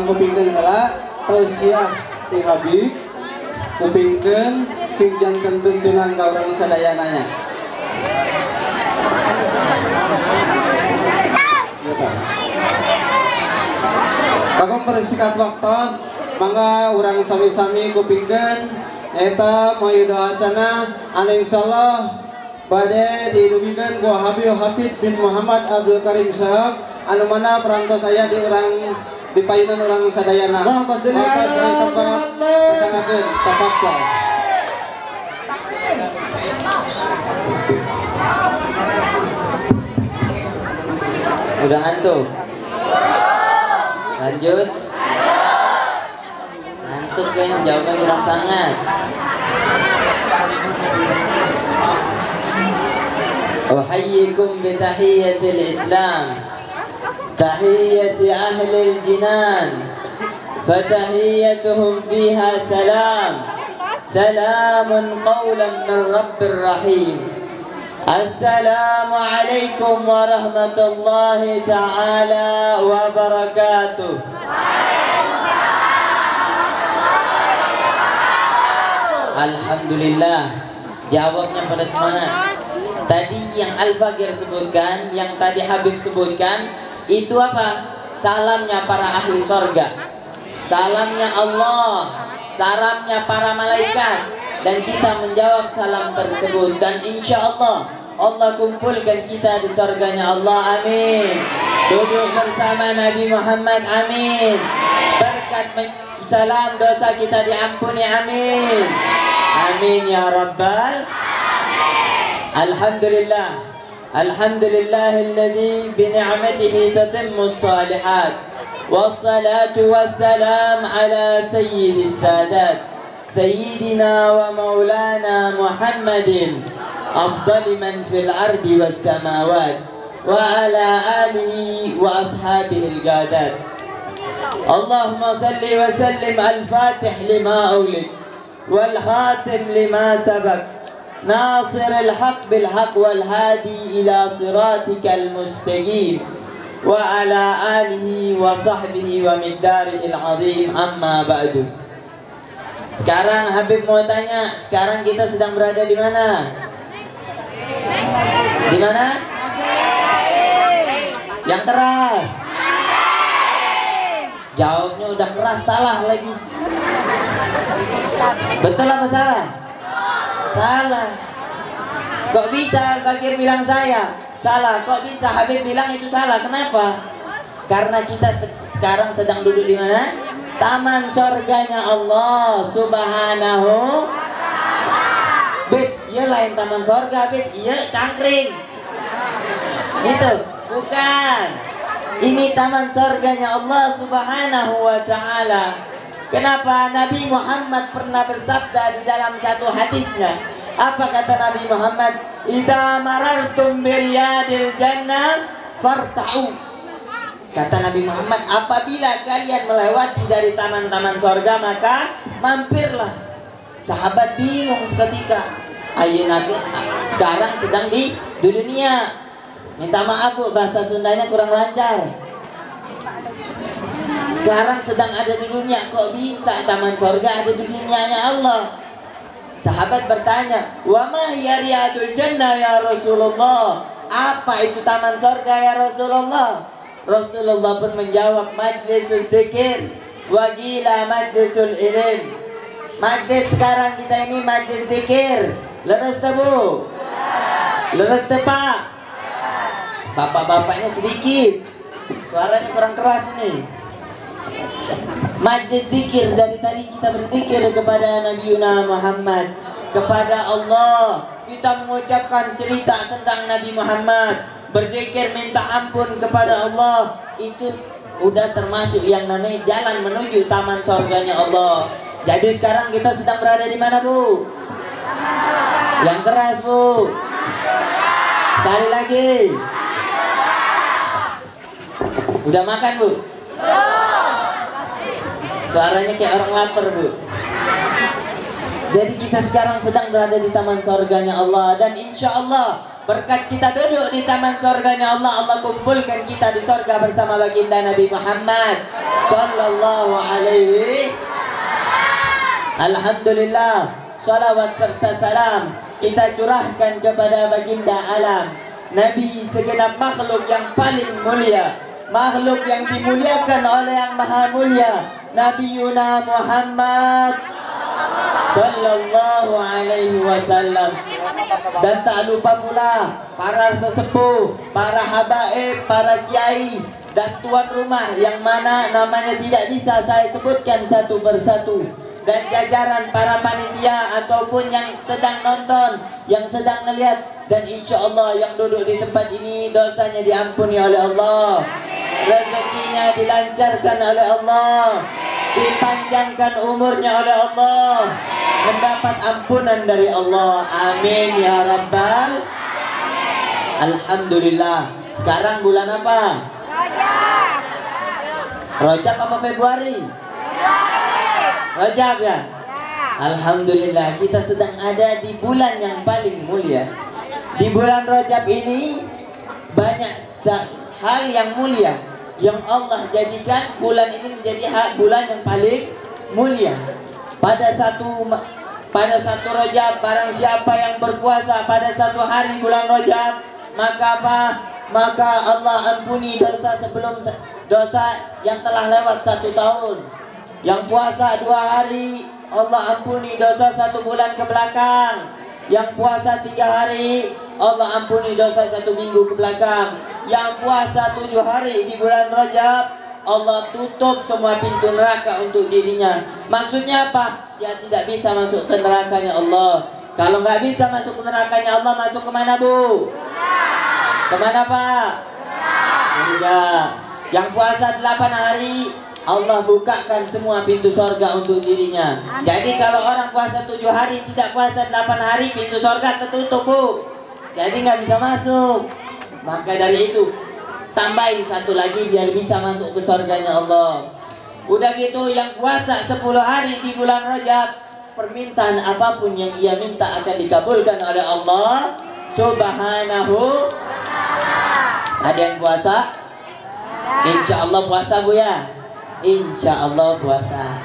urang kupingkeun heula tausiah ti Habib kupingkeun sing janten tuntunan ka urang sadayananya. Kakung persingkat waktos mangga urang sami-sami kupingkeun eta moal doasana anu insyaallah bade didugikeun ku Habib bin Muhammad Abdul Karim Syahab anu mana perantos aya di urang di payunan urang sadayana. Maka saray tempat pasangakeun tafadhol. Udah ngantuk? Lanjut? Ngantuk kan jawabnya kurang sangat. أحييكم بتحية الإسلام تحية أهل الجنان فتحيتهم فيها سلام سلام قولا من رب الرحيم السلام عليكم ورحمة الله تعالى وبركاته. Alhamdulillah, jawabnya pada semangat. Tadi yang Al-Fakir sebutkan, yang tadi Habib sebutkan, itu apa? Salamnya para ahli sorga, salamnya Allah, salamnya para malaikat. Dan kita menjawab salam tersebut. Dan insya Allah, Allah kumpulkan kita di sorganya Allah, amin. Duduk bersama Nabi Muhammad, amin. Berkat salam dosa kita diampuni, amin. Amin ya Rabbal. Alhamdulillah, alhamdulillahilladzi bini'matihi tatimmus shalihat. Wassalatu wassalam ala sayyidis sadat sayyidina wa maulana Muhammadin afdali man fil ardi was samawat wa ala alihi wa ashabihi al-gadat. Allahumma salli wa sallim al-fatih lima awlik wal khatim lima sabak ناصر الحق بالحق والهادي إلى صراطك المستقيم وعلى آله وصحبه ومقداره العظيم أما بعد. Sekarang Habib mau tanya, sekarang kita sedang berada di mana? Di mana? Yang keras. Jawabnya udah keras, salah lagi. Betul apa salah? Salah. Kok bisa Al-Fakir bilang saya salah? Kok bisa Habib bilang itu salah? Kenapa? Karena kita sekarang sedang duduk di mana? Taman sorganya Allah Subhanahu. Bib, iya lain taman sorga, Bib. Iya cangkring. Gitu, bukan. Ini taman sorganya Allah Subhanahu wa ta'ala. Kenapa Nabi Muhammad pernah bersabda di dalam satu hadisnya? Apa kata Nabi Muhammad? Idza marartum biriyadil jannah farta'u. Kata Nabi Muhammad, apabila kalian melewati dari taman-taman sorga maka mampirlah. Sahabat bingung seketika. Ayo Nabi, sekarang sedang di dunia. Minta maaf Bu, bahasa Sundanya kurang lancar. Sekarang sedang ada di dunia, kok bisa taman sorga ada di dunianya Allah? Sahabat bertanya, wa ma hiya riyadul jannah ya Rasulullah? Apa itu taman sorga ya Rasulullah? Rasulullah pun menjawab, majlisul dzikir wa qila majlisul ilm. Majlis sekarang kita ini majlis zikir. Leres Bu? Leres Pak? Bapak-bapaknya sedikit, suaranya kurang keras nih. Majlis zikir, dari tadi kita berzikir kepada Nabi Muhammad, kepada Allah. Kita mengucapkan cerita tentang Nabi Muhammad, berzikir minta ampun kepada Allah. Itu udah termasuk yang namanya jalan menuju taman surganya Allah. Jadi sekarang kita sedang berada di mana Bu? Yang keras Bu. Sekali lagi. Udah makan Bu? Suaranya kayak orang lapar Bu. Jadi kita sekarang sedang berada di taman surganya Allah. Dan insya Allah berkat kita duduk di taman surganya Allah, Allah kumpulkan kita di surga bersama baginda Nabi Muhammad sallallahu alaihi. Alhamdulillah, salawat serta salam kita curahkan kepada baginda alam, Nabi segenap makhluk yang paling mulia, makhluk yang dimuliakan oleh yang maha mulia, Nabi Yuna Muhammad sallallahu alaihi wasallam. Dan tak lupa pula para sesepuh, para habaib, para kiai dan tuan rumah yang mana namanya tidak bisa saya sebutkan satu persatu, dan jajaran para panitia ataupun yang sedang nonton, yang sedang melihat, dan insya Allah yang duduk di tempat ini dosanya diampuni oleh Allah, rezekinya dilancarkan oleh Allah, dipanjangkan umurnya oleh Allah, mendapat ampunan dari Allah. Amin ya Rabbal. Alhamdulillah. Sekarang bulan apa? Rajab apa Februari? Rajab ya? Alhamdulillah, kita sedang ada di bulan yang paling mulia. Di bulan Rajab ini banyak hal yang mulia yang Allah jadikan bulan ini menjadi bulan yang paling mulia. Pada satu Rajab, barang siapa yang berpuasa pada satu hari bulan Rajab, maka apa? Maka Allah ampuni dosa sebelum dosa yang telah lewat 1 tahun. Yang puasa 2 hari, Allah ampuni dosa 1 bulan ke belakang. Yang puasa 3 hari, Allah ampuni dosa 1 minggu ke belakang. Yang puasa 7 hari di bulan Rajab, Allah tutup semua pintu neraka untuk dirinya. Maksudnya apa? Dia tidak bisa masuk ke nerakanya Allah. Kalau nggak bisa masuk ke nerakanya Allah, masuk kemana Bu? Kemana Pak? Enggak. Yang puasa 8 hari, Allah bukakan semua pintu surga untuk dirinya. Jadi kalau orang puasa 7 hari, tidak puasa 8 hari, pintu surga tertutup Bu. Jadi nggak bisa masuk. Maka dari itu tambahin 1 lagi biar bisa masuk ke surganya Allah. Udah gitu, yang puasa 10 hari di bulan Rajab, permintaan apapun yang ia minta akan dikabulkan oleh Allah Subhanahu. Ada yang puasa? Insya Allah puasa Bu ya. Insya Allah puasa.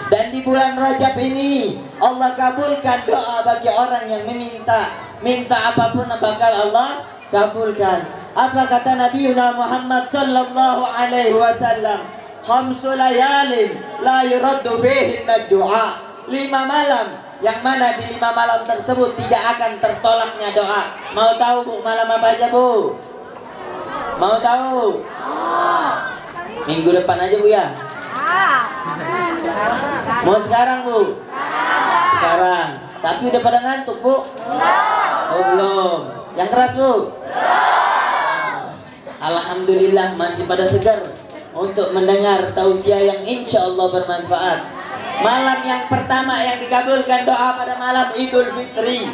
Dan di bulan Rajab ini Allah kabulkan doa bagi orang yang minta apapun bakal Allah kabulkan. Apa kata Nabi Muhammad sallallahu alaihi wasallam? Khamsu layalin la yuraddu fihinna du'a. 5 malam yang mana di 5 malam tersebut tidak akan tertolaknya doa. Mau tahu Bu malam apa aja Bu? Mau tahu? Minggu depan aja Bu ya. Mau sekarang Bu? Sekarang. Tapi udah pada ngantuk Bu? Oh belum. Yang keras Bu? Alhamdulillah masih pada segar untuk mendengar tausiah yang insya Allah bermanfaat. Malam yang pertama yang dikabulkan doa pada malam Idul Fitri.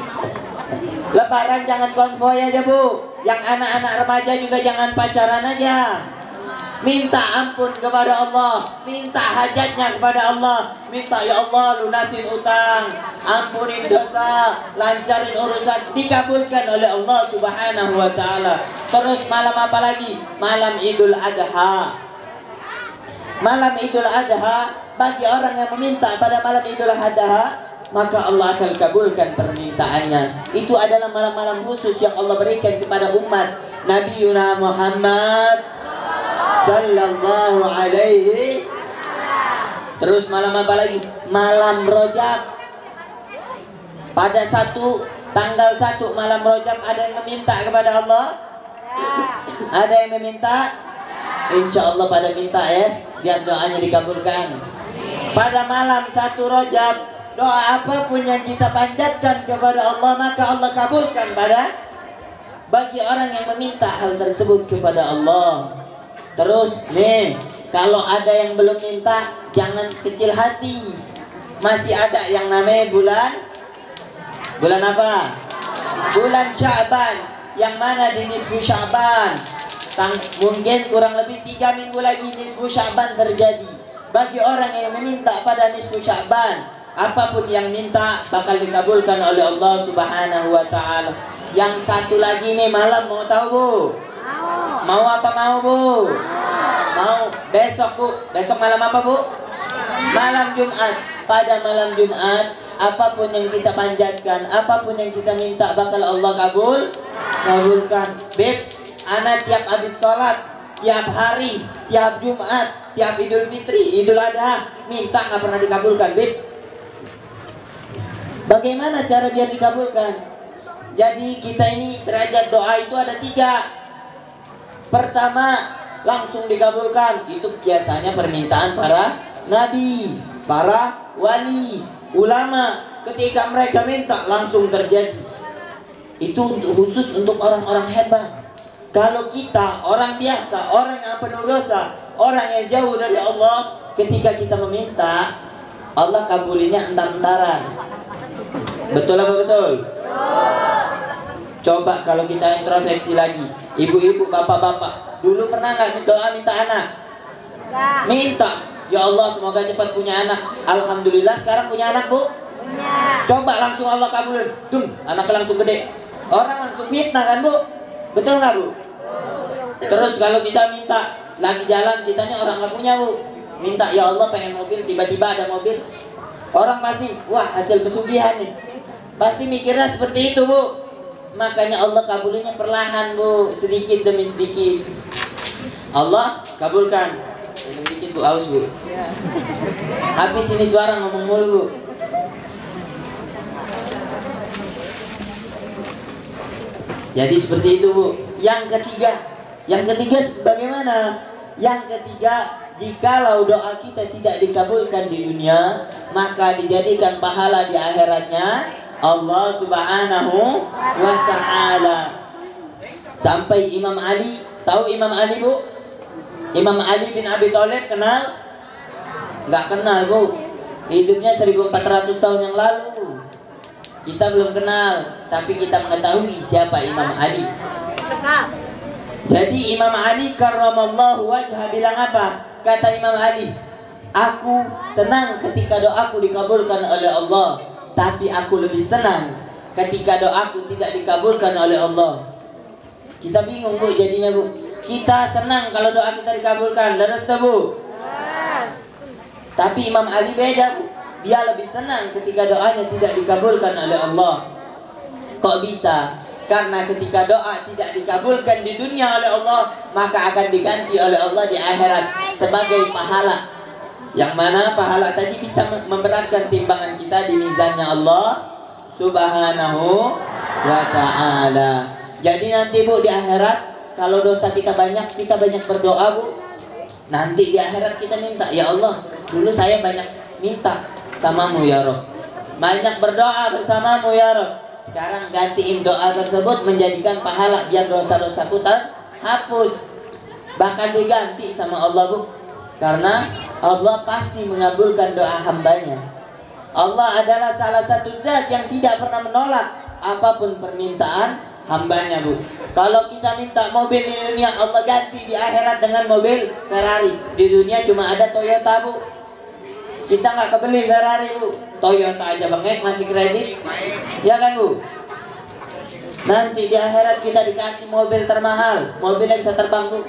Lebaran jangan konvoy aja Bu. Yang anak-anak remaja juga jangan pacaran aja. Minta ampun kepada Allah, minta hajatnya kepada Allah, minta ya Allah lunasin utang, ampunin dosa, lancarin urusan, dikabulkan oleh Allah Subhanahu wa taala. Terus malam apa lagi? Malam Idul Adha. Malam Idul Adha, bagi orang yang meminta pada malam Idul Adha, maka Allah akan kabulkan permintaannya. Itu adalah malam-malam khusus yang Allah berikan kepada umat Nabi Muhammad sallallahu alaihi. Terus malam apa lagi? Malam Rajab. Pada tanggal 1 malam Rajab ada yang meminta kepada Allah? Ada yang meminta? Insya Allah pada minta ya, biar doanya dikabulkan. Pada malam 1 Rajab, doa apapun yang kita panjatkan kepada Allah, maka Allah kabulkan bagi orang yang meminta hal tersebut kepada Allah. Terus nih, kalau ada yang belum minta, jangan kecil hati. Masih ada yang namanya bulan apa? Bulan Sya'ban, yang mana di nisfu Sya'ban. Mungkin kurang lebih 3 minggu lagi nisfu Sya'ban terjadi. Bagi orang yang meminta pada nisfu Sya'ban, apapun yang minta bakal dikabulkan oleh Allah Subhanahu wa taala. Yang satu lagi nih malam, mau tahu Bu? Mau apa mau Bu? Mau. Besok Bu. Besok malam apa Bu? Malam Jumat. Pada malam Jumat, apapun yang kita panjatkan, apapun yang kita minta bakal Allah kabulkan. Beb, anak tiap habis sholat, tiap hari, tiap Jumat, tiap Idul Fitri, Idul Adha, minta nggak pernah dikabulkan, Beb. Bagaimana cara biar dikabulkan? Jadi kita ini derajat doa itu ada 3. Pertama, langsung dikabulkan. Itu biasanya permintaan para nabi, para wali, ulama. Ketika mereka minta langsung terjadi. Itu khusus untuk orang-orang hebat. Kalau kita orang biasa, orang yang penuh dosa, orang yang jauh dari Allah, ketika kita meminta, Allah kabulinya entar-entaran. Betul apa betul? Coba kalau kita introspeksi lagi, ibu-ibu, bapak-bapak, dulu pernah nggak doa minta anak? Minta, ya Allah semoga cepat punya anak. Alhamdulillah sekarang punya anak Bu? Punya. Coba langsung Allah kabulin, anaknya langsung gede. Orang langsung fitnah kan Bu? Betul nggak Bu? Terus kalau kita minta lagi jalan, kitanya orang nggak punya Bu, minta ya Allah pengen mobil, tiba-tiba ada mobil, orang pasti wah hasil pesugihan nih, pasti mikirnya seperti itu Bu. Makanya Allah kabulinya perlahan Bu, sedikit demi sedikit. Allah kabulkan. Minum dikit Bu, aus Bu. Habis ini suara ngomong mulu Bu. Jadi seperti itu Bu. Yang ketiga bagaimana? Yang ketiga, jikalau doa kita tidak dikabulkan di dunia, maka dijadikan pahala di akhiratnya Allah Subhanahu wa ta'ala. Sampai Imam Ali, tahu Imam Ali Bu? Imam Ali bin Abi Thalib kenal? Nggak kenal Bu. Hidupnya 1400 tahun yang lalu. Kita belum kenal, tapi kita mengetahui siapa Imam Ali. Jadi Imam Ali karramallahu wajhah bilang apa? Kata Imam Ali, aku senang ketika doaku dikabulkan oleh Allah, tapi aku lebih senang ketika doaku tidak dikabulkan oleh Allah. Kita bingung Bu jadinya Bu. Kita senang kalau doa kita dikabulkan, leres Bu. Tapi Imam Ali beda Bu. Dia lebih senang ketika doanya tidak dikabulkan oleh Allah. Kok bisa? Karena ketika doa tidak dikabulkan di dunia oleh Allah, maka akan diganti oleh Allah di akhirat sebagai pahala. Yang mana pahala tadi bisa memberatkan timbangan kita di mizannya Allah Subhanahu wa ta'ala. Jadi nanti Bu di akhirat, kalau dosa kita banyak berdoa Bu. Nanti di akhirat kita minta, ya Allah, dulu saya banyak minta samamu ya Rob, banyak berdoa bersamamu ya Rob. Sekarang gantiin doa tersebut menjadikan pahala biar dosa-dosaku terhapus. Bahkan diganti sama Allah Bu. Karena Allah pasti mengabulkan doa hambanya. Allah adalah salah satu zat yang tidak pernah menolak apapun permintaan hambanya Bu. Kalau kita minta mobil di dunia, Allah ganti di akhirat dengan mobil Ferrari. Di dunia cuma ada Toyota Bu. Kita nggak kebeli Ferrari Bu, Toyota aja bangek masih kredit, ya kan Bu? Nanti di akhirat kita dikasih mobil termahal, mobil yang bisa terbang Bu.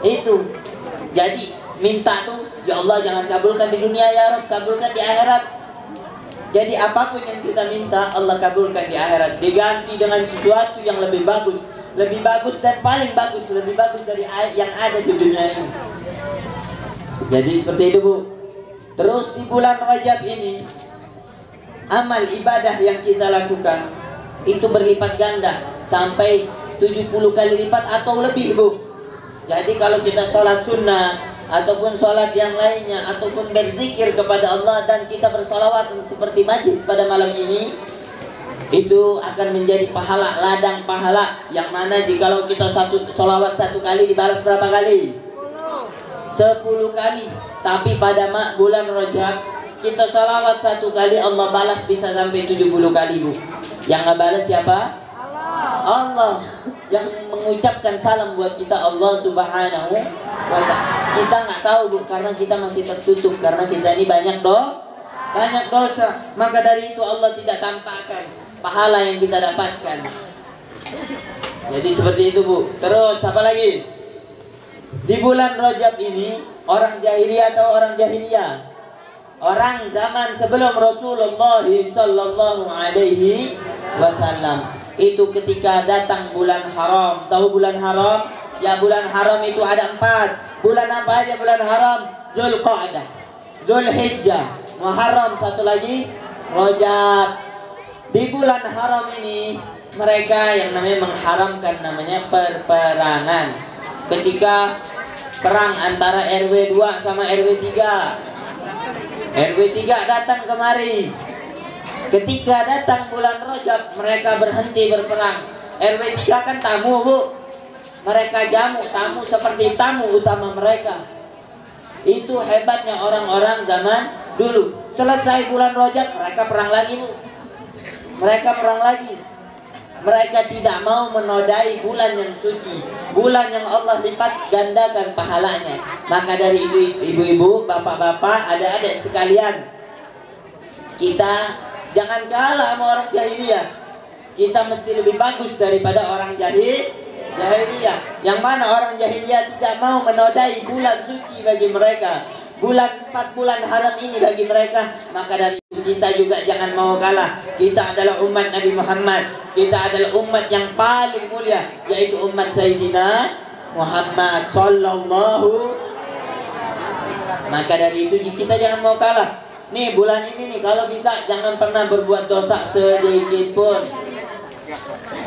Itu. Jadi minta tuh, ya Allah jangan kabulkan di dunia ya Rabb, kabulkan di akhirat. Jadi apapun yang kita minta Allah kabulkan di akhirat, diganti dengan sesuatu yang lebih bagus dan paling bagus, lebih bagus dari yang ada di dunia ini. Jadi seperti itu Bu. Terus di bulan Rajab ini, amal ibadah yang kita lakukan itu berlipat ganda sampai 70 kali lipat atau lebih Bu. Jadi kalau kita sholat sunnah ataupun sholat yang lainnya ataupun berzikir kepada Allah dan kita bersolawat seperti majlis pada malam ini, itu akan menjadi pahala, ladang pahala yang mana jikalau kita sholawat satu kali dibalas berapa kali? 10 kali. Tapi pada bulan Rajab kita salawat satu kali Allah balas bisa sampai 70 kali Bu. Yang nggak balas siapa? Allah. Yang mengucapkan salam buat kita Allah Subhanahu wa ta'ala. Kita nggak tahu Bu, karena kita masih tertutup, karena kita ini banyak dosa. Maka dari itu Allah tidak tampakkan pahala yang kita dapatkan. Jadi seperti itu Bu. Terus apa lagi? Di bulan Rajab ini orang jahiliyah atau orang jahiliyah, orang zaman sebelum Rasulullah sallallahu alaihi wasallam itu ketika datang bulan haram. Tahu bulan haram? Ya, bulan haram itu ada 4. Bulan apa aja bulan haram? Dzulqa'dah, Dzulhijjah, Muharram, satu lagi Rajab. Di bulan haram ini mereka yang namanya mengharamkan namanya perperangan. Ketika perang antara RW 2 sama RW 3, RW 3 datang kemari. Ketika datang bulan Rajab mereka berhenti berperang. RW 3 kan tamu Bu, mereka jamu tamu seperti tamu utama mereka. Itu hebatnya orang-orang zaman dulu. Selesai bulan Rajab mereka perang lagi Bu, mereka perang lagi. Mereka tidak mau menodai bulan yang suci, bulan yang Allah lipat gandakan pahalanya. Maka dari itu ibu-ibu, bapak-bapak, adik-adik sekalian, kita jangan kalah sama orang jahiliyah. Kita mesti lebih bagus daripada orang jahiliyah. Yang mana orang jahiliyah tidak mau menodai bulan suci bagi mereka, bulan 4 bulan haram ini bagi mereka. Maka dari itu kita juga jangan mau kalah. Kita adalah umat Nabi Muhammad. Kita adalah umat yang paling mulia, yaitu umat Sayyidina Muhammad sallallahu. Maka dari itu kita jangan mau kalah. Nih bulan ini nih, kalau bisa jangan pernah berbuat dosa sedikit pun.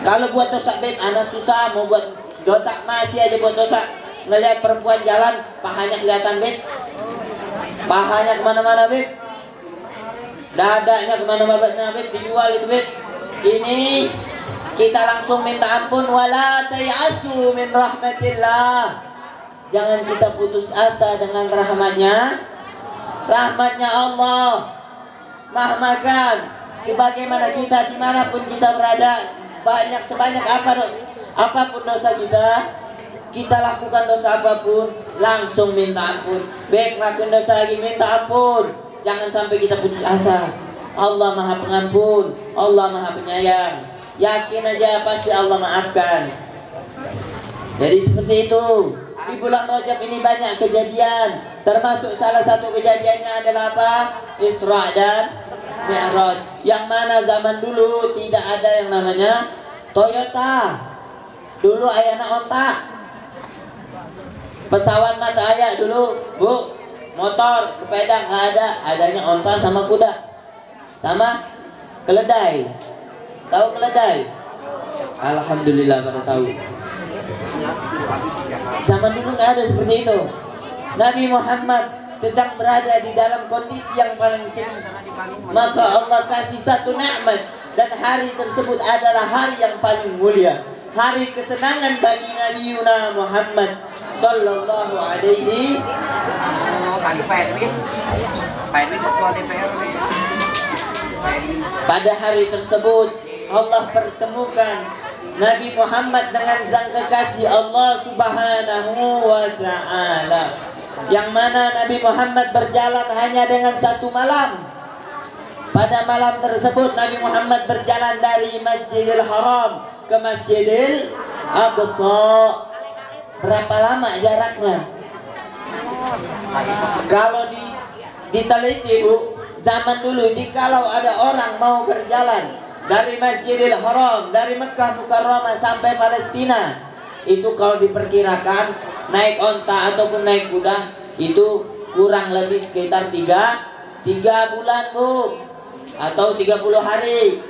Kalau buat dosa beb, anak susah mau buat dosa, masih aja buat dosa. Ngelihat perempuan jalan, pahanya kelihatan beb, pahanya kemana-mana beb, dadanya kemana-mana beb, dijual itu beb. Ini kita langsung minta ampun. Wala tayasu min rahmatillah. Jangan kita putus asa dengan rahmatnya Allah. Mahmakan sebagaimana kita dimanapun kita berada, sebanyak apapun dosa kita lakukan dosa apapun, langsung minta ampun. Baik lakukan dosa lagi, minta ampun. Jangan sampai kita putus asa. Allah Maha Pengampun, Allah Maha Penyayang. Yakin aja pasti Allah maafkan. Jadi seperti itu. Di bulan Rajab ini banyak kejadian. Termasuk salah satu kejadiannya adalah apa? Isra dan Mi'raj. Yang mana zaman dulu tidak ada yang namanya Toyota. Dulu ayana onta. Pesawat mata ayah dulu Bu. Motor, sepeda nggak ada. Adanya onta sama kuda, sama keledai. Tahu keledai? Alhamdulillah pada tahu. Zaman dulu nggak ada seperti itu. Nabi Muhammad sedang berada di dalam kondisi yang paling sedih. Maka Allah kasih satu nikmat, dan hari tersebut adalah hari yang paling mulia, hari kesenangan bagi Nabi Yuna Muhammad sallallahu alaihi. Pada hari tersebut Allah pertemukan Nabi Muhammad dengan sang kekasih Allah subhanahu wa ta'ala, yang mana Nabi Muhammad berjalan hanya dengan satu malam. Pada malam tersebut Nabi Muhammad berjalan dari Masjidil Haram ke Masjidil Aqsa. Berapa lama jaraknya? Kalau diteliti Bu, zaman dulu jikalau ada orang mau berjalan dari Masjidil Haram, dari Mekah Mukarramah sampai Palestina, itu kalau diperkirakan naik onta ataupun naik kuda itu kurang lebih sekitar 3 bulan Bu, atau 30 hari.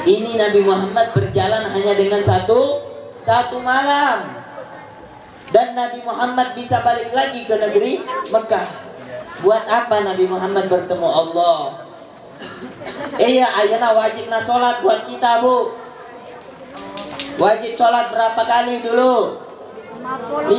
Ini Nabi Muhammad berjalan hanya dengan satu malam, dan Nabi Muhammad bisa balik lagi ke negeri Mekah. Buat apa Nabi Muhammad bertemu Allah? Iya, ayana wajibna sholat buat kita Bu. Wajib sholat berapa kali dulu? 50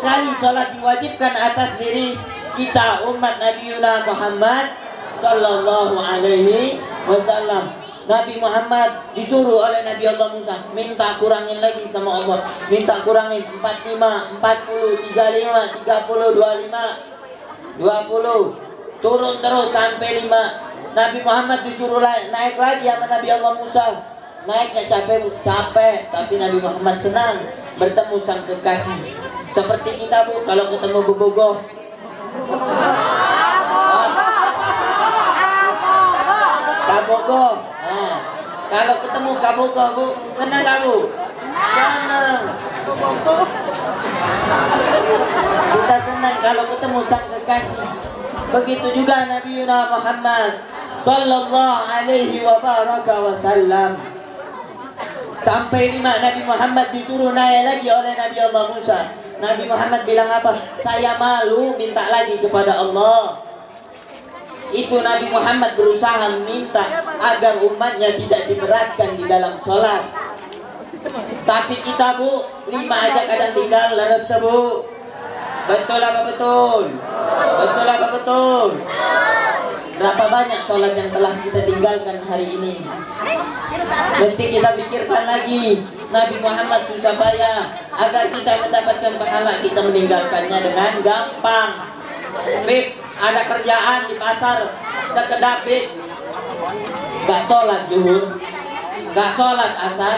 kali sholat diwajibkan atas diri kita umat Nabi Muhammad sallallahu alaihi wasallam. Nabi Muhammad disuruh oleh Nabi Allah Musa, minta kurangin lagi sama Allah, minta kurangin 45, 40, 35, 30, 25, 20, turun terus sampai 5. Nabi Muhammad disuruh naik lagi sama Nabi Allah Musa. Naiknya capek, tapi Nabi Muhammad senang bertemu sang kekasih. Seperti kita Bu, kalau ketemu bobogoh, kabogoh. Nah, kalau ketemu kabogoh Bu, senang gak Bu? Senang. Kita senang kalau ketemu sang kekasih. Begitu juga Nabi Muhammad sallallahu alaihi wa baraka wasallam. Sampai 5 Nabi Muhammad disuruh naik lagi oleh Nabi Allah Musa. Nabi Muhammad bilang apa? Saya malu minta lagi kepada Allah. Itu Nabi Muhammad berusaha minta agar umatnya tidak diberatkan di dalam sholat. Tapi kita Bu, 5 aja kadang tinggal leres Bu. Betul apa betul? Betul apa betul? Berapa banyak sholat yang telah kita tinggalkan hari ini? Mesti kita pikirkan lagi. Nabi Muhammad susah payah agar kita mendapatkan pahala, kita meninggalkannya dengan gampang. Bib, ada kerjaan di pasar, sekedap Bib, gak sholat zuhur, gak sholat asar.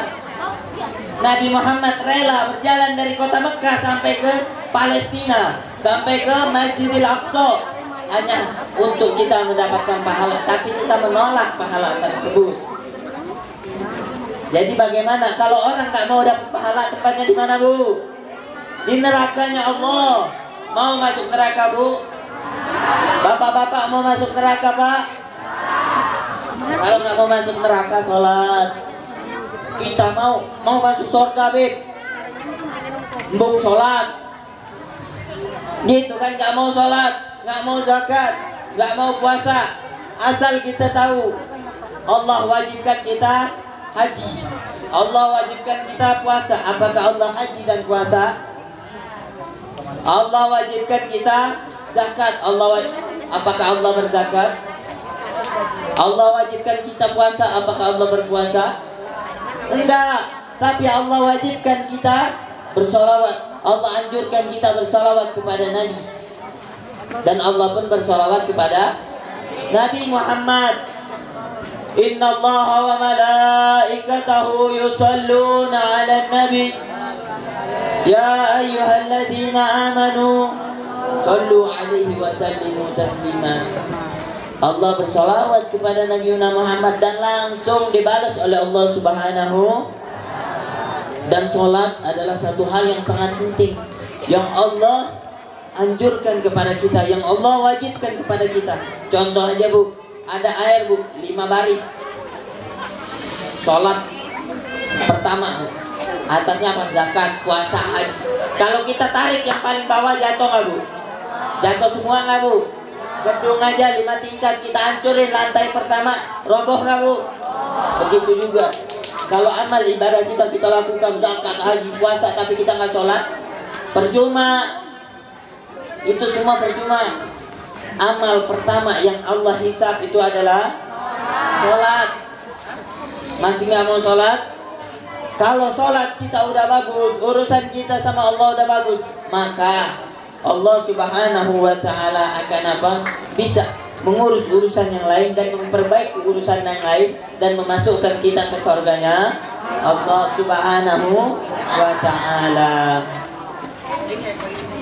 Nabi Muhammad rela berjalan dari kota Mekah sampai ke Palestina, sampai ke Masjidil Aqsa, hanya untuk kita mendapatkan pahala, tapi kita menolak pahala tersebut. Jadi bagaimana kalau orang nggak mau dapat pahala, tempatnya di mana Bu? Di nerakanya Allah. Mau masuk neraka Bu? Bapak-bapak mau masuk neraka Pak? Kalau nggak mau masuk neraka, sholat. Kita mau masuk surga Bib, mbung sholat. Gitu kan, nggak mau sholat, nggak mau zakat, nggak mau puasa, asal kita tahu Allah wajibkan kita haji, Allah wajibkan kita puasa. Apakah Allah haji dan puasa? Allah wajibkan kita zakat. Apakah Allah berzakat? Allah wajibkan kita puasa. Apakah Allah berpuasa? Enggak. Tapi Allah wajibkan kita bersolawat. Allah anjurkan kita bersolawat kepada Nabi, dan Allah pun bersolawat kepada Nabi Muhammad. Inna Allah wa malaikatahu yusalluna ala nabi ya ayyuhalladzina amanu sallu alaihi wa sallimu taslima. Allah bersolawat kepada Nabi Muhammad dan langsung dibalas oleh Allah Subhanahu. Dan sholat adalah satu hal yang sangat penting, yang Allah anjurkan kepada kita, yang Allah wajibkan kepada kita. Contoh aja Bu, ada air Bu, 5 baris. Sholat pertama Bu, atasnya apa? Zakat, puasa, haji. Kalau kita tarik yang paling bawah, jatuh nggak Bu? Jatuh semua nggak Bu? Gedung aja 5 tingkat kita hancurin, lantai pertama roboh nggak Bu? Begitu juga kalau amal ibadah kita lakukan, zakat, haji, puasa, tapi kita nggak sholat, percuma. Itu semua percuma. Amal pertama yang Allah hisab itu adalah sholat. Masih nggak mau sholat? Kalau sholat kita udah bagus, urusan kita sama Allah udah bagus, maka Allah Subhanahu wa ta'ala akan apa? Bisa mengurus urusan yang lain dan memperbaiki urusan yang lain dan memasukkan kita ke surganya Allah Subhanahu wa ta'ala.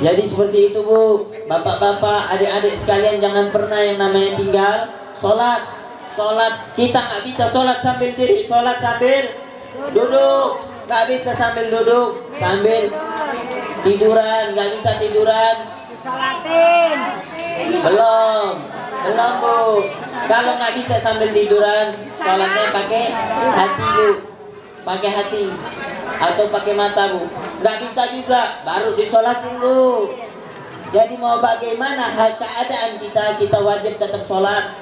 Jadi seperti itu Bu, bapak-bapak, adik-adik sekalian, jangan pernah yang namanya tinggal sholat. Sholat kita nggak bisa sholat sambil diri, sholat sambil duduk, nggak bisa sambil duduk, sambil tiduran, nggak bisa tiduran. Belum Bu. Kalau nggak bisa sambil tiduran, sholatnya pakai hati Bu, pakai hati atau pakai mata Bu. Nggak bisa juga, baru disolatin Bu. Jadi mau bagaimana hal keadaan kita wajib tetap sholat.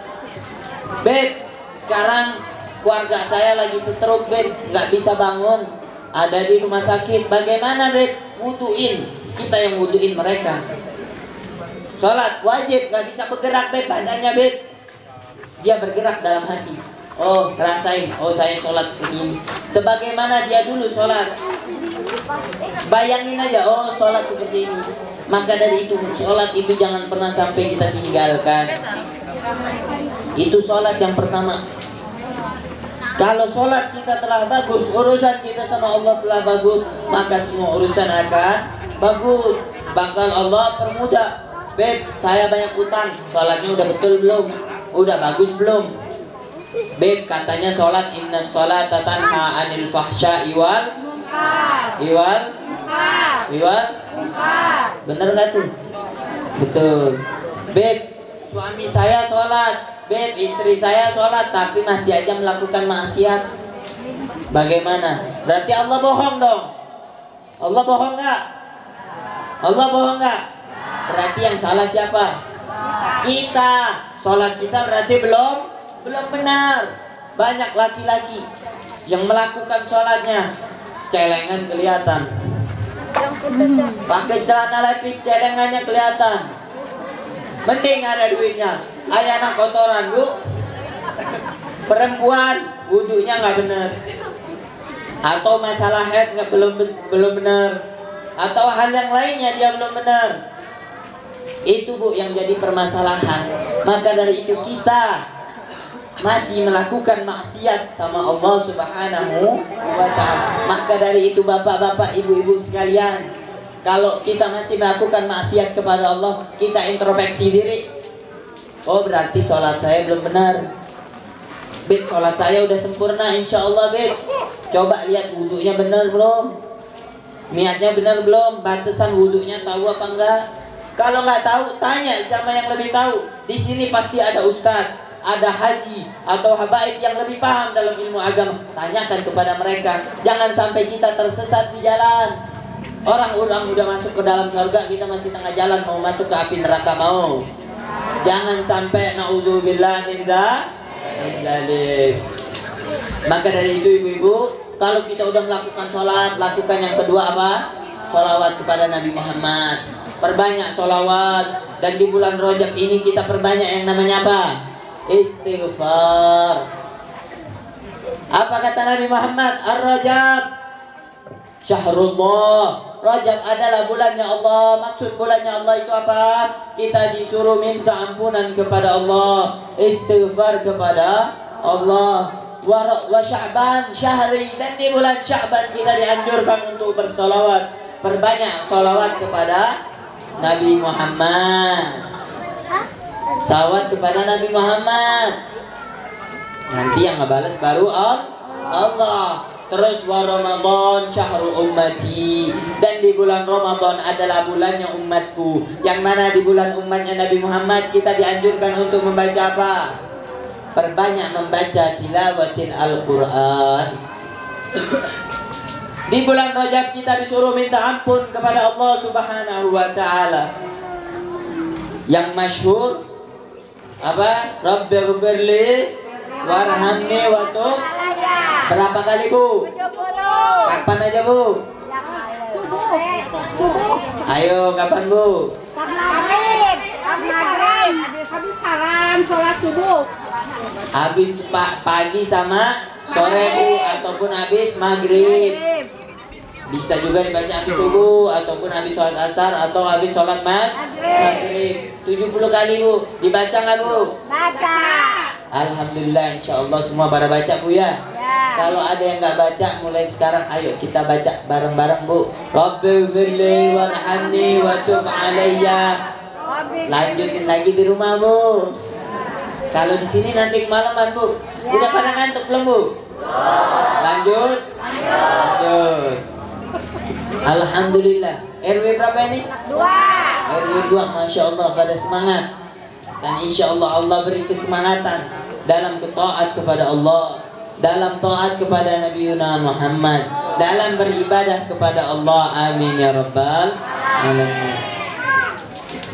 Beb, sekarang keluarga saya lagi stroke Beb, nggak bisa bangun, ada di rumah sakit. Bagaimana Beb? Wuduin, kita yang wuduin mereka. Sholat wajib, nggak bisa bergerak Beb, badannya Beb. Dia bergerak dalam hati. Oh, rasain, oh saya sholat seperti ini. Sebagaimana dia dulu sholat. Bayangin aja, oh sholat seperti ini. Maka dari itu, sholat itu jangan pernah sampai kita tinggalkan. Itu sholat yang pertama. Kalau sholat kita telah bagus, urusan kita sama Allah telah bagus, maka semua urusan akan bagus. Bakal Allah permudah. Beb, saya banyak utang, sholatnya udah betul belum? Udah bagus belum? Beb, katanya sholat, inna sholata tanha anil fahsya'i wal bener gak tuh? Betul. Beb, suami saya sholat, beb, istri saya sholat, tapi masih aja melakukan maksiat. Bagaimana? Berarti Allah bohong dong. Allah bohong nggak? Allah bohong nggak? Berarti yang salah siapa? Kita. Sholat kita berarti belum benar. Banyak laki-laki yang melakukan sholatnya celengan kelihatan, pakai celana lepis celengannya kelihatan. Mending ada duitnya, ada anak kotoran bu. Perempuan wudunya nggak bener, atau masalah head nggak belum bener, atau hal yang lainnya dia belum benar. Itu bu yang jadi permasalahan. Maka dari itu kita masih melakukan maksiat sama Allah Subhanahu wa ta'ala. Maka dari itu bapak-bapak, ibu-ibu sekalian, kalau kita masih melakukan maksiat kepada Allah, kita introspeksi diri. Oh berarti sholat saya belum benar. Beb, sholat saya udah sempurna insya Allah beb. Coba lihat wudhunya benar belum? Niatnya benar belum? Batasan wudhunya tahu apa enggak? Kalau nggak tahu, tanya sama yang lebih tahu. Di sini pasti ada ustadz, ada haji atau habaib yang lebih paham dalam ilmu agama. Tanyakan kepada mereka. Jangan sampai kita tersesat di jalan. Orang-orang udah masuk ke dalam surga, kita masih tengah jalan mau masuk ke api neraka mau. Jangan sampai naudzubillah min dzalik. Maka dari itu ibu-ibu, kalau kita udah melakukan sholat, lakukan yang kedua apa? Sholawat kepada Nabi Muhammad. Perbanyak sholawat. Dan di bulan Rajab ini kita perbanyak yang namanya apa? Istighfar. Apa kata Nabi Muhammad? Ar-Rajab Syahrullah. Rajab adalah bulannya Allah. Maksud bulannya Allah itu apa? Kita disuruh minta ampunan kepada Allah, istighfar kepada Allah. Wa Sya'ban syahri. Dan di bulan Sya'ban kita dianjurkan untuk bersolawat. Perbanyak solawat kepada Nabi Muhammad. Salawat kepada Nabi Muhammad. Nanti yang ngebalas baru Allah. Terus wa Ramadan syahrul ummati. Dan di bulan Ramadan adalah bulannya umatku. Yang mana di bulan umatnya Nabi Muhammad kita dianjurkan untuk membaca apa? Perbanyak membaca tilawatil Al-Quran. Di bulan Rajab kita disuruh minta ampun kepada Allah Subhanahu wa ta'ala. Yang masyhur apa? Rabbighfirli warhamni wa tub. Berapa kali bu? 70. Kapan aja bu? Subuh. Ayo kapan bu? Maghrib. Habis salam sholat subuh. Habis pagi sama sore bu, ataupun habis maghrib. Bisa juga dibaca habis subuh, ataupun habis sholat asar, atau habis sholat maghrib. 70 kali bu. Dibaca nggak bu? Baca. Alhamdulillah, insya Allah semua pada baca bu ya. Kalau ada yang nggak baca, mulai sekarang ayo kita baca bareng-bareng bu. Rabbighfirli warhamni wa tub alayya. Lanjutin lagi di rumah bu. Kalau di sini nanti kemalaman bu. Udah pada ngantuk belum bu? Lanjut. Alhamdulillah. RW berapa ini? 2. RW 2, masya Allah pada semangat. Dan insya Allah Allah beri kesemangatan dalam taat kepada Allah, dalam taat kepada Nabi Muhammad, dalam beribadah kepada Allah. Amin ya rabbal alamin.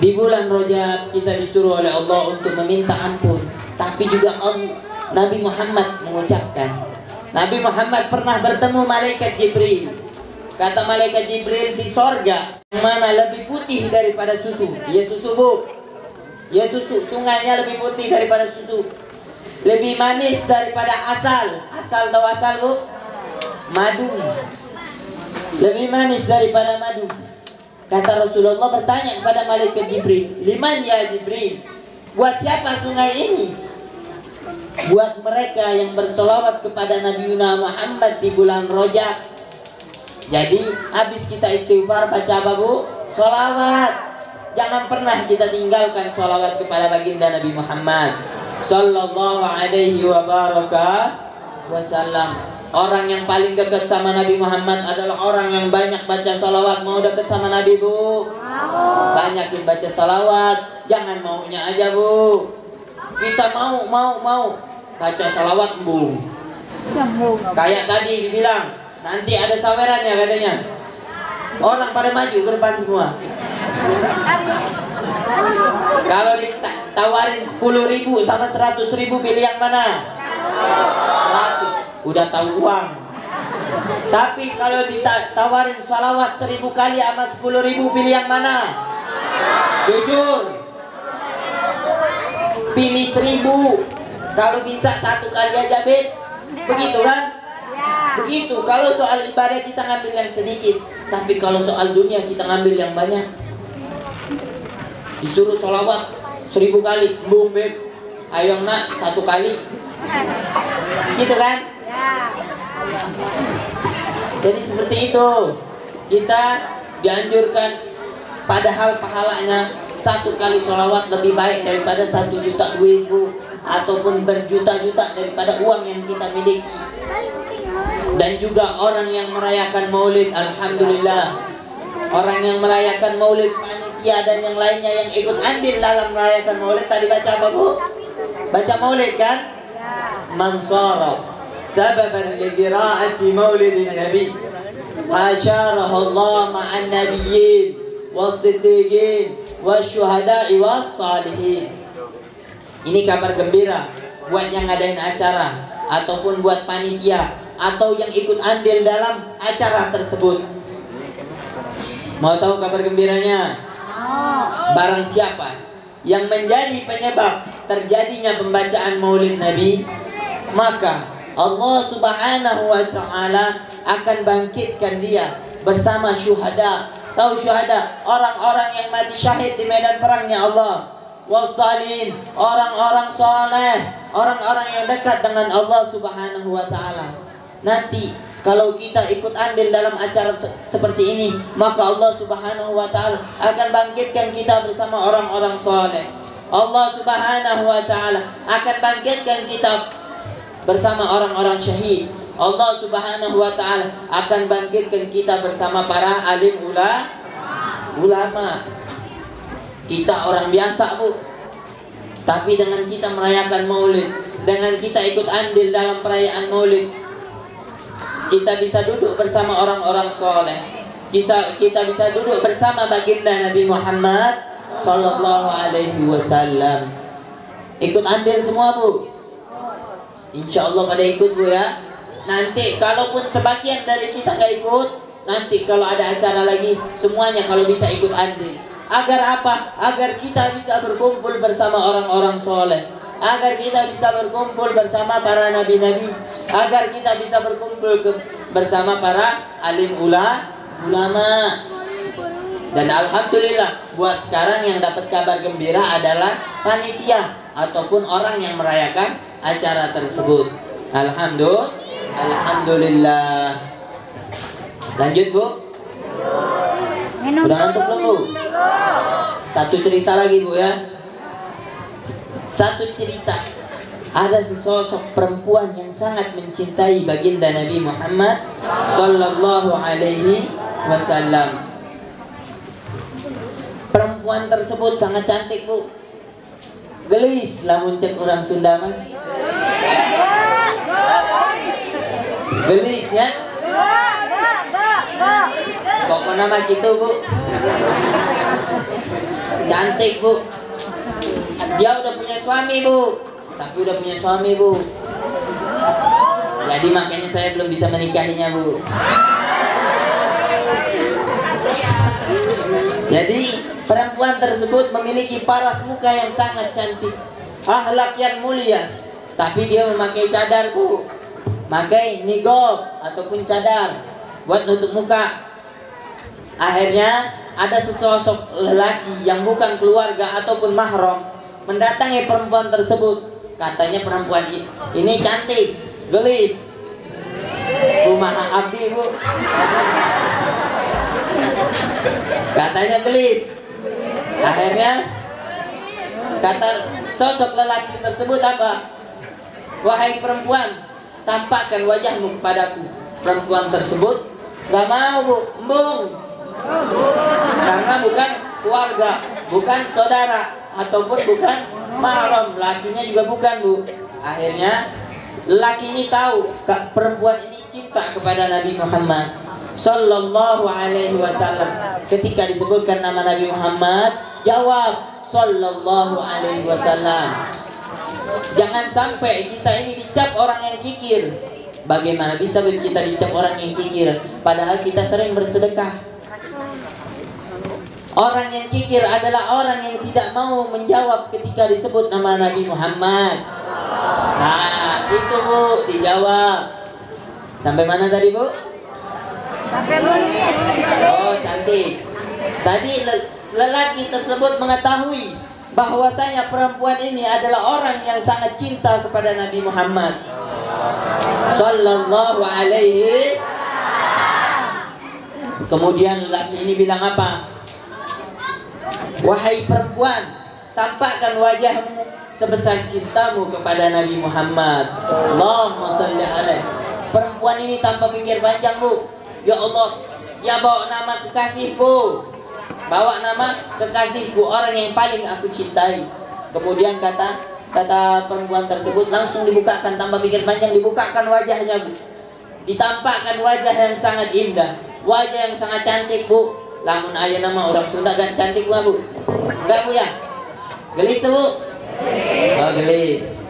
Di bulan Rajab kita disuruh oleh Allah untuk meminta ampun. Tapi juga Nabi Muhammad mengucapkan, Nabi Muhammad pernah bertemu malaikat Jibril. Kata malaikat Jibril, di sorga yang mana lebih putih daripada susu? Ya susu bu. Ya susu. Sungainya lebih putih daripada susu. Lebih manis daripada asal. Asal tahu asal bu? Madu. Lebih manis daripada madu. Kata Rasulullah bertanya kepada malaikat Jibril, liman ya Jibril? Buat siapa sungai ini? buat mereka yang bersolawat kepada Nabi Muhammad di bulan Rajab. Jadi habis kita istighfar baca apa bu? Solawat. Jangan pernah kita tinggalkan solawat kepada baginda Nabi Muhammad sallallahu alaihi wa baraka wasallam. Orang yang paling dekat sama Nabi Muhammad adalah orang yang banyak baca salawat. Mau dekat sama Nabi bu? Banyakin baca salawat. Jangan maunya aja bu. Kita mau baca salawat bu. Kayak tadi dibilang nanti ada sawerannya katanya. Orang pada maju ke depan semua. Kalau ditawarin 10.000 sama 100.000 pilih yang mana? 100. Udah tahu uang. Tapi kalau ditawarin salawat 1000 kali sama 10.000 pilih yang mana? Jujur. Pilih 1000. Kalau bisa 1 kali aja bet. Begitu kan? Begitu. Kalau soal ibadah kita ngambil yang sedikit. Tapi kalau soal dunia kita ngambil yang banyak. Disuruh salawat 1000 kali. Boom beb. Ayo nak 1 kali. Gitu kan? Jadi seperti itu. Kita dianjurkan, padahal pahalanya 1 kali sholawat lebih baik daripada 1 juta duit bu, ataupun berjuta-juta daripada uang yang kita miliki. Dan juga orang yang merayakan maulid, alhamdulillah, orang yang merayakan maulid, panitia dan yang lainnya yang ikut andil dalam merayakan maulid. Tadi baca apa bu? Baca maulid kan? Mansara sababan liqira'ati maulidin nabi hasyarahu Allah ma'an nabiyyin was-siddiqin wasyuhada'i was-salihin. Ini kabar gembira buat yang ngadain acara ataupun buat panitia atau yang ikut andil dalam acara tersebut. Mau tahu kabar gembiranya? Barang siapa yang menjadi penyebab terjadinya pembacaan maulid Nabi, maka Allah Subhanahu wa ta'ala akan bangkitkan dia bersama syuhada. Tahu syuhada? Orang-orang yang mati syahid di medan perangnya Allah. Wassalihin, orang-orang soleh, orang-orang yang dekat dengan Allah Subhanahu wa ta'ala. Nanti kalau kita ikut andil dalam acara seperti ini, maka Allah Subhanahu wa ta'ala akan bangkitkan kita bersama orang-orang soleh. Allah Subhanahu wa ta'ala akan bangkitkan kita bersama orang-orang syahid. Allah Subhanahu wa ta'ala akan bangkitkan kita bersama para alim ulama. Kita orang biasa bu, tapi dengan kita merayakan maulid, dengan kita ikut andil dalam perayaan maulid, kita bisa duduk bersama orang-orang soleh. Kita bisa duduk bersama baginda Nabi Muhammad sallallahu alaihi wasallam. Ikut andil semua bu? Insya Allah pada ikut bu ya. Nanti kalaupun sebagian dari kita nggak ikut, nanti kalau ada acara lagi semuanya kalau bisa ikut andil. Agar apa? Agar kita bisa berkumpul bersama orang-orang soleh, agar kita bisa berkumpul bersama para nabi-nabi, agar kita bisa berkumpul bersama para alim ulama. Dan alhamdulillah buat sekarang yang dapat kabar gembira adalah panitia ataupun orang yang merayakan acara tersebut. Alhamdulillah. Lanjut bu. Udah ngantuk belum bu? Satu cerita lagi bu ya. Satu cerita. Ada sesosok perempuan yang sangat mencintai baginda Nabi Muhammad sallallahu alaihi wasallam. Perempuan tersebut sangat cantik bu. Gelis lamun cek orang Sunda mah. Gelis ya. Pokoknya nama gitu bu. Cantik bu. Dia udah punya suami bu. Tapi udah punya suami bu. Jadi makanya saya belum bisa menikahinya bu. Jadi perempuan tersebut memiliki paras muka yang sangat cantik, akhlak yang mulia, tapi dia memakai cadar bu, memakai niqab ataupun cadar buat nutup muka. Akhirnya ada sesosok lelaki yang bukan keluarga ataupun mahram mendatangi perempuan tersebut Katanya perempuan ini cantik, gelis. Kumaha abdi bu. Katanya gelis. Akhirnya kata sosok lelaki tersebut apa? Wahai perempuan, tampakkan wajahmu kepadaku. Perempuan tersebut gak mau bu, embung. Karena bukan keluarga, bukan saudara, ataupun bukan mahram. Lakinya juga bukan bu. Akhirnya laki ini tahu perempuan ini cinta kepada Nabi Muhammad Sallallahu Alaihi Wasallam. Ketika disebutkan nama Nabi Muhammad, jawab Sallallahu Alaihi Wasallam. Jangan sampai kita ini dicap orang yang kikir. Bagaimana bisa kita dicap orang yang kikir padahal kita sering bersedekah? Orang yang kikir adalah orang yang tidak mau menjawab ketika disebut nama Nabi Muhammad. Nah, itu bu, dijawab. Sampai mana tadi bu? Sampai menit. Oh, cantik. Tadi lelaki tersebut mengetahui bahwasanya perempuan ini adalah orang yang sangat cinta kepada Nabi Muhammad Sallallahu Alaihi. Kemudian lelaki ini bilang apa? Wahai perempuan, tampakkan wajahmu sebesar cintamu kepada Nabi Muhammad. Allahumma sholli alaihi. Perempuan ini tanpa pikir panjang bu. Ya Allah, ya bawa nama kekasihku. Bawa nama kekasihku, orang yang paling aku cintai. Kemudian kata perempuan tersebut langsung dibukakan, tanpa pikir panjang dibukakan wajahnya bu. Ditampakkan wajah yang sangat indah, wajah yang sangat cantik bu. Lamun ayah nama orang Sunda kan cantik bu. Enggak bu ya? Gelis bu? Oh gelis.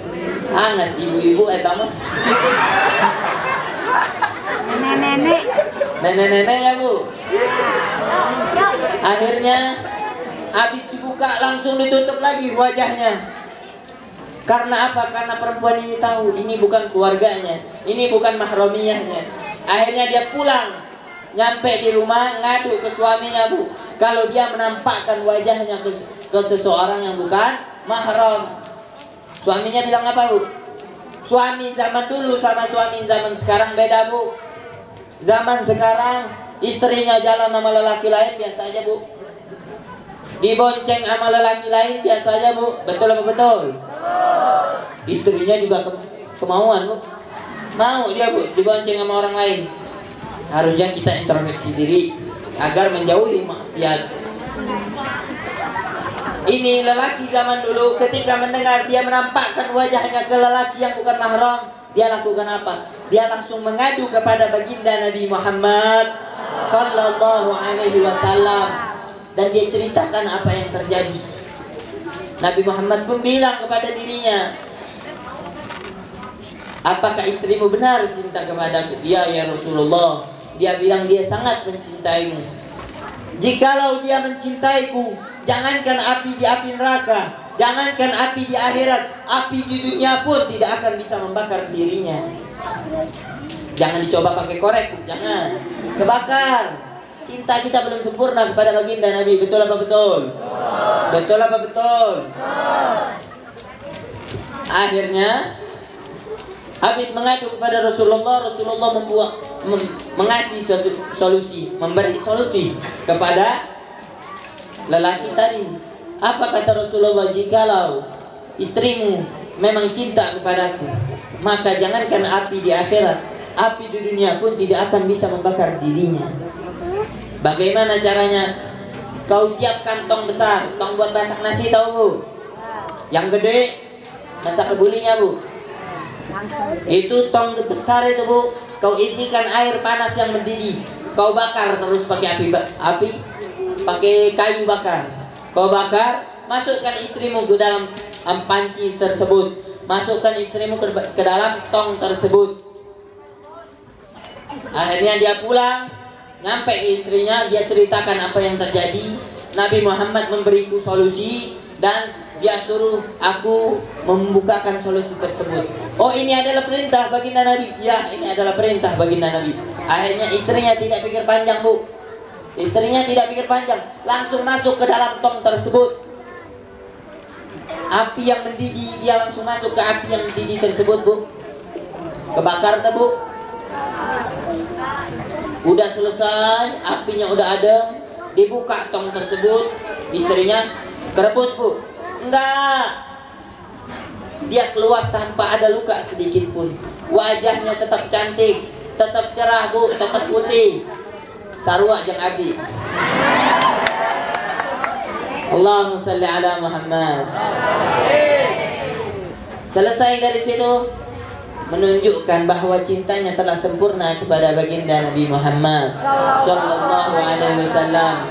Angas ibu-ibu etama. Nenek-nenek ya bu. Akhirnya habis dibuka langsung ditutup lagi wajahnya. Karena apa? Karena perempuan ini tahu ini bukan keluarganya, ini bukan mahramiyahnya. Akhirnya dia pulang. Nyampe di rumah ngadu ke suaminya bu, kalau dia menampakkan wajahnya ke seseorang yang bukan mahram. Suaminya bilang apa bu? Suami zaman dulu sama suami zaman sekarang beda bu. Zaman sekarang istrinya jalan sama lelaki lain biasa aja bu, dibonceng sama lelaki lain biasa aja bu. Betul apa betul? Istrinya juga kemauan bu, mau dia bu dibonceng sama orang lain. Harusnya kita introspeksi diri agar menjauhi maksiat. Ini lelaki zaman dulu ketika mendengar dia menampakkan wajahnya ke lelaki yang bukan mahram, dia lakukan apa? Dia langsung mengadu kepada baginda Nabi Muhammad Sallallahu Alaihi Wasallam dan dia ceritakan apa yang terjadi. Nabi Muhammad pun bilang kepada dirinya, apakah istrimu benar cinta kepadaku? Iya ya Rasulullah. Dia bilang dia sangat mencintaimu. Jikalau dia mencintaiku, jangankan api di api neraka, jangankan api di akhirat, api di dunia pun tidak akan bisa membakar dirinya. Jangan dicoba pakai korek, jangan. Kebakar. Cinta kita belum sempurna kepada baginda Nabi. Betul apa betul? Betul apa betul? Akhirnya habis mengadu kepada Rasulullah, Rasulullah mengasih solusi, memberi solusi kepada lelaki tadi. Apa kata Rasulullah? Jikalau istrimu memang cinta kepadaku, maka jangankan api di akhirat, api di dunia pun tidak akan bisa membakar dirinya. Bagaimana caranya? Kau siapkan tong besar, tong buat masak nasi, tahu bu? Yang gede, masak kebulinya bu. Itu tong besar itu bu, kau isikan air panas yang mendidih, kau bakar terus pakai api, pakai kayu bakar. Kau bakar, masukkan istrimu ke dalam panci tersebut, masukkan istrimu ke dalam tong tersebut. Akhirnya dia pulang, nyampe istrinya, dia ceritakan apa yang terjadi. Nabi Muhammad memberiku solusi dan dia suruh aku membukakan solusi tersebut. Oh, ini adalah perintah baginda Nabi. Ya, ini adalah perintah baginda Nabi. Akhirnya istrinya tidak pikir panjang bu. Istrinya tidak pikir panjang, langsung masuk ke dalam tong tersebut. Api yang mendidih dia langsung masuk ke api yang mendidih tersebut, Bu. Kebakar tuh, Bu. Udah selesai, apinya udah adem, dibuka tong tersebut, istrinya kerebus, Bu. Enggak. Dia keluar tanpa ada luka sedikit pun. Wajahnya tetap cantik, tetap cerah, Bu, tetap putih. Sarwa jeung abdi. Allahumma salli ala Muhammad. Selesai dari situ, menunjukkan bahwa cintanya telah sempurna kepada baginda Nabi Muhammad sallallahu alaihi wasallam.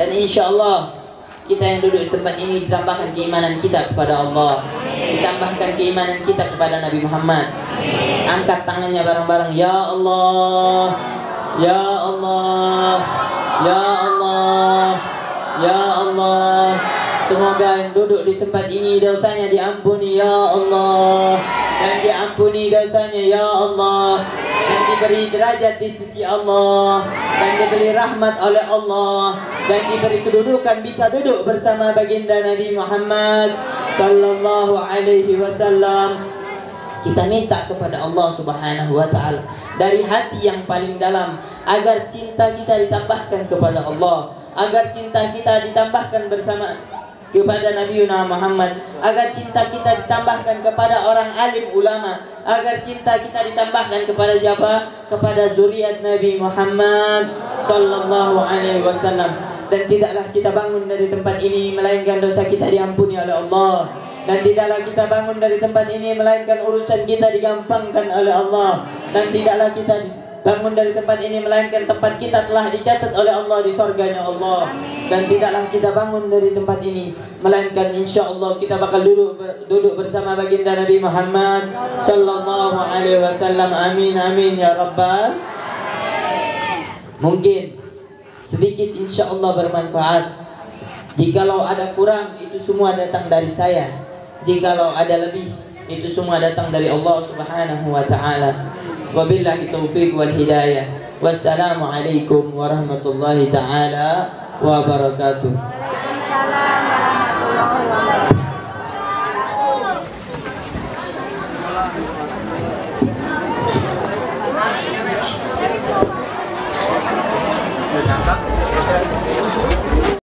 Dan insya Allah kita yang duduk di tempat ini ditambahkan keimanan kita kepada Allah, ditambahkan keimanan kita kepada Nabi Muhammad. Angkat tangannya bareng-bareng. Ya Allah, ya Allah, ya Allah, ya Allah. Semoga yang duduk di tempat ini dosanya diampuni ya Allah, dan diampuni dosanya ya Allah, dan diberi derajat di sisi Allah, dan diberi rahmat oleh Allah, dan diberi kedudukan bisa duduk bersama baginda Nabi Muhammad sallallahu alaihi wasallam. Kita minta kepada Allah Subhanahu wa taala dari hati yang paling dalam agar cinta kita ditambahkan kepada Allah, agar cinta kita ditambahkan bersama kepada Nabi Muhammad, agar cinta kita ditambahkan kepada orang alim ulama, agar cinta kita ditambahkan kepada siapa? Kepada zuriat Nabi Muhammad sallallahu alaihi wasallam. Dan tidaklah kita bangun dari tempat ini melainkan dosa kita diampuni oleh Allah, dan tidaklah kita bangun dari tempat ini melainkan urusan kita digampangkan oleh Allah, dan tidaklah kita bangun dari tempat ini melainkan tempat kita telah dicatat oleh Allah di surganya Allah, dan tidaklah kita bangun dari tempat ini melainkan insya Allah kita bakal duduk bersama baginda Nabi Muhammad sallallahu alaihi wasallam. Amin amin ya rabbal. Mungkin sedikit insya Allah bermanfaat. Jikalau ada kurang, itu semua datang dari saya. Jikalau ada lebih, itu semua datang dari Allah Subhanahu wa taala. Wabillahi taufiq wal hidayah. Wassalamualaikum warahmatullahi taala wabarakatuh. Waalaikumsalam warahmatullahi wabarakatuh.